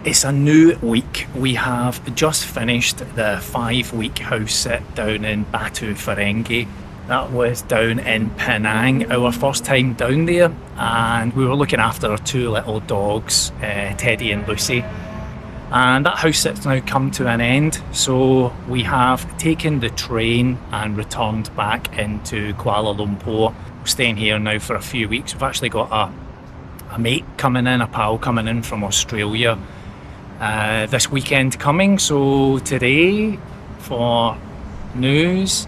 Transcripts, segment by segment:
It's a new week. We have just finished the 5 week house sit down in Batu Ferenghi. That was down in Penang, our first time down there, and we were looking after our two little dogs, Teddy and Lucy. And that house sit's now come to an end, so we have taken the train and returned back into Kuala Lumpur. We're staying here now for a few weeks. We've actually got a mate coming in, a pal coming in from Australia this weekend coming. So today for news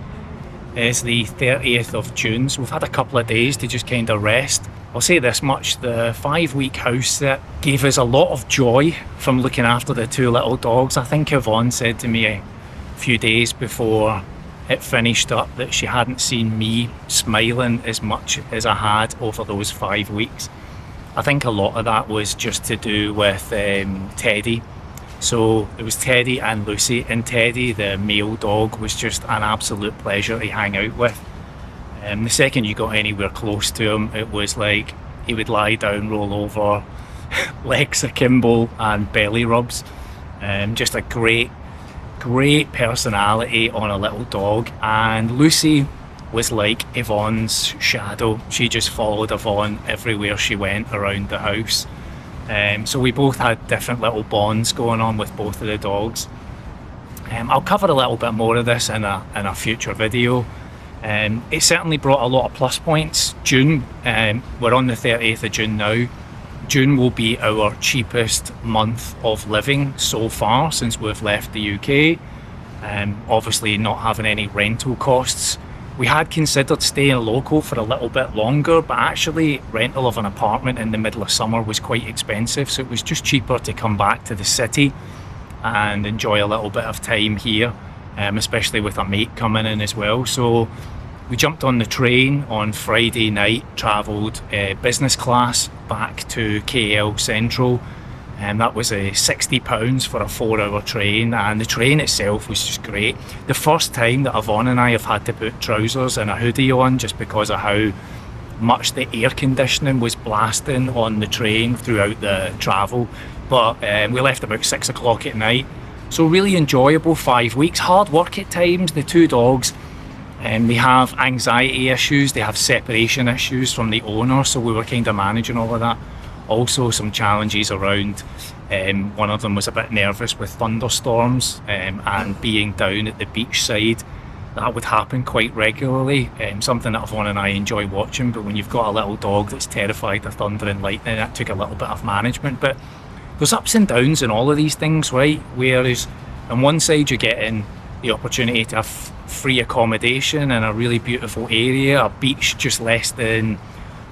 is the 30th of June, so we've had a couple of days to just kind of rest. I'll say this much, the 5 week house sit gave us a lot of joy from looking after the two little dogs. I think Yvonne said to me a few days before it finished up that she hadn't seen me smiling as much as I had over those 5 weeks. I think a lot of that was just to do with Teddy. So it was Teddy and Lucy, and Teddy, the male dog, was just an absolute pleasure to hang out with. The second you got anywhere close to him, it was like he would lie down, roll over, legs akimbo and belly rubs. Just a great personality on a little dog. And Lucy was like Yvonne's shadow. She just followed Yvonne everywhere she went around the house. So we both had different little bonds going on with both of the dogs. I'll cover a little bit more of this in a future video. It certainly brought a lot of plus points. June, we're on the 30th of June now. June will be our cheapest month of living so far since we've left the UK. Obviously not having any rental costs. We had considered staying local for a little bit longer, but actually rental of an apartment in the middle of summer was quite expensive, so it was just cheaper to come back to the city and enjoy a little bit of time here, especially with a mate coming in as well. So we jumped on the train on Friday night, travelled business class back to KL Central, and that was £60 for a 4-hour train, and the train itself was just great. The first time that Yvonne and I have had to put trousers and a hoodie on just because of how much the air conditioning was blasting on the train throughout the travel. But we left about 6 o'clock at night, so really enjoyable 5 weeks. Hard work at times. The two dogs, they have anxiety issues, they have separation issues from the owner, so we were kind of managing all of that. Also some challenges around, one of them was a bit nervous with thunderstorms and being down at the beach side. That would happen quite regularly, something that Yvonne and I enjoy watching, but when you've got a little dog that's terrified of thunder and lightning, that took a little bit of management. But there's ups and downs in all of these things, right? Whereas on one side you're getting the opportunity to have free accommodation in a really beautiful area, a beach just less than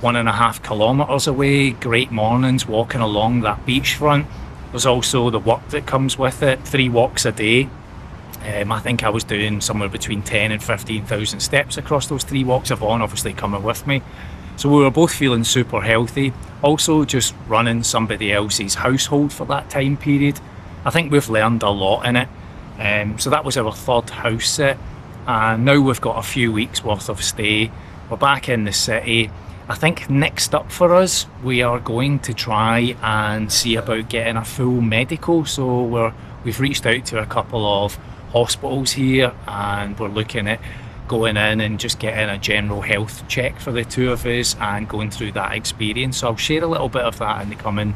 1.5 kilometres away, great mornings walking along that beachfront. There's also the work that comes with it, 3 walks a day. I think I was doing somewhere between 10 and 15,000 steps across those 3 walks, Yvonne obviously coming with me. So we were both feeling super healthy. Also just running somebody else's household for that time period. I think we've learned a lot in it. So that was our 3rd house sit, and now we've got a few weeks worth of stay. We're back in the city. I think next up for us, we are going to try and see about getting a full medical. So we've reached out to a couple of hospitals here, and we're looking at going in and just getting a general health check for the two of us and going through that experience. So I'll share a little bit of that in the coming,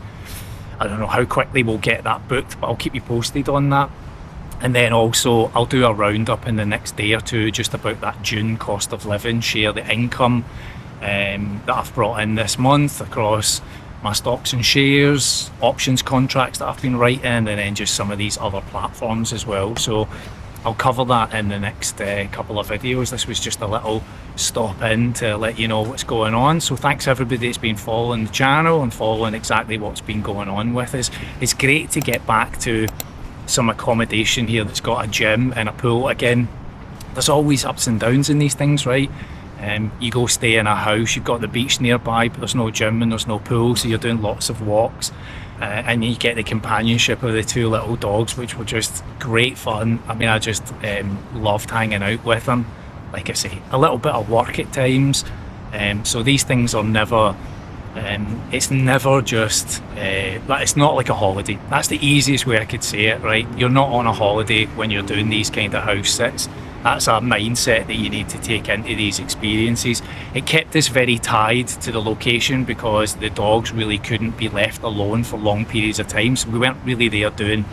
I don't know how quickly we'll get that booked, but I'll keep you posted on that. And then also I'll do a roundup in the next day or two just about that June cost of living, share the income that I've brought in this month across my stocks and shares, options contracts that I've been writing, and then just some of these other platforms as well. So I'll cover that in the next couple of videos. This was just a little stop in to let you know what's going on. So thanks everybody that's been following the channel and following exactly what's been going on with us. It's great to get back to some accommodation here that's got a gym and a pool. Again, there's always ups and downs in these things, right? You go stay in a house, you've got the beach nearby, but there's no gym and there's no pool, so you're doing lots of walks, and you get the companionship of the two little dogs, which were just great fun. I mean, I just loved hanging out with them. Like I say, a little bit of work at times, so these things are never It's never just, it's not like a holiday. That's the easiest way I could say it, right? You're not on a holiday when you're doing these kind of house sits. That's a mindset that you need to take into these experiences. It kept us very tied to the location because the dogs really couldn't be left alone for long periods of time. So we weren't really there doing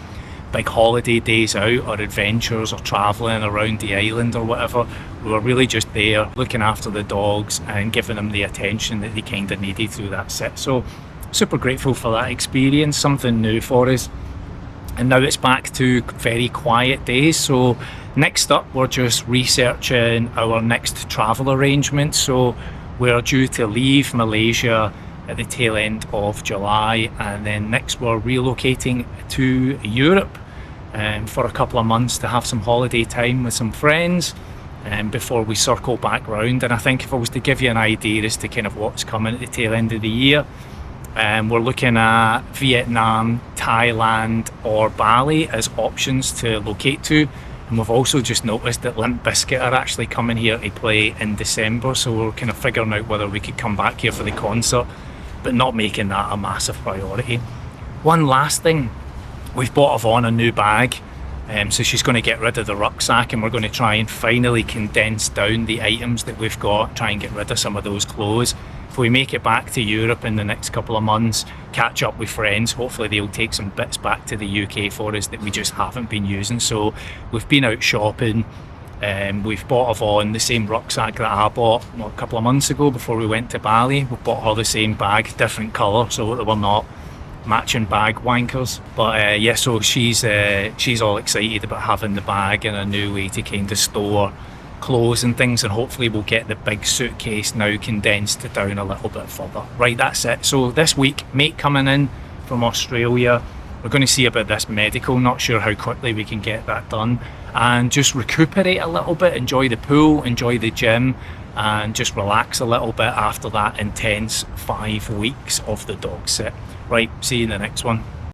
big holiday days out or adventures or travelling around the island or whatever. We were really just there looking after the dogs and giving them the attention that they kind of needed through that sit. So super grateful for that experience, something new for us. And now it's back to very quiet days. So next up, we're just researching our next travel arrangements. So we're due to leave Malaysia at the tail end of July, and then next we're relocating to Europe for a couple of months to have some holiday time with some friends before we circle back round. And I think if I was to give you an idea as to kind of what's coming at the tail end of the year, we're looking at Vietnam, Thailand or Bali as options to locate to. And we've also just noticed that Limp Bizkit are actually coming here to play in December, so we're kind of figuring out whether we could come back here for the concert, but not making that a massive priority. One last thing, we've bought Yvonne a new bag, so she's going to get rid of the rucksack, and we're going to try and finally condense down the items that we've got, try and get rid of some of those clothes. If we make it back to Europe in the next couple of months, catch up with friends, hopefully they'll take some bits back to the UK for us that we just haven't been using. So we've been out shopping, we've bought Yvonne the same rucksack that I bought a couple of months ago before we went to Bali. We bought her the same bag, different colour, so that we're not matching bag wankers. But yeah, so she's all excited about having the bag and a new way to kind of store clothes and things, and hopefully we'll get the big suitcase now condensed down a little bit further. Right, that's it. So this week, mate coming in from Australia. We're going to see about this medical, not sure how quickly we can get that done, and just recuperate a little bit, enjoy the pool, enjoy the gym, and just relax a little bit after that intense 5 weeks of the dog sit. Right, see you in the next one.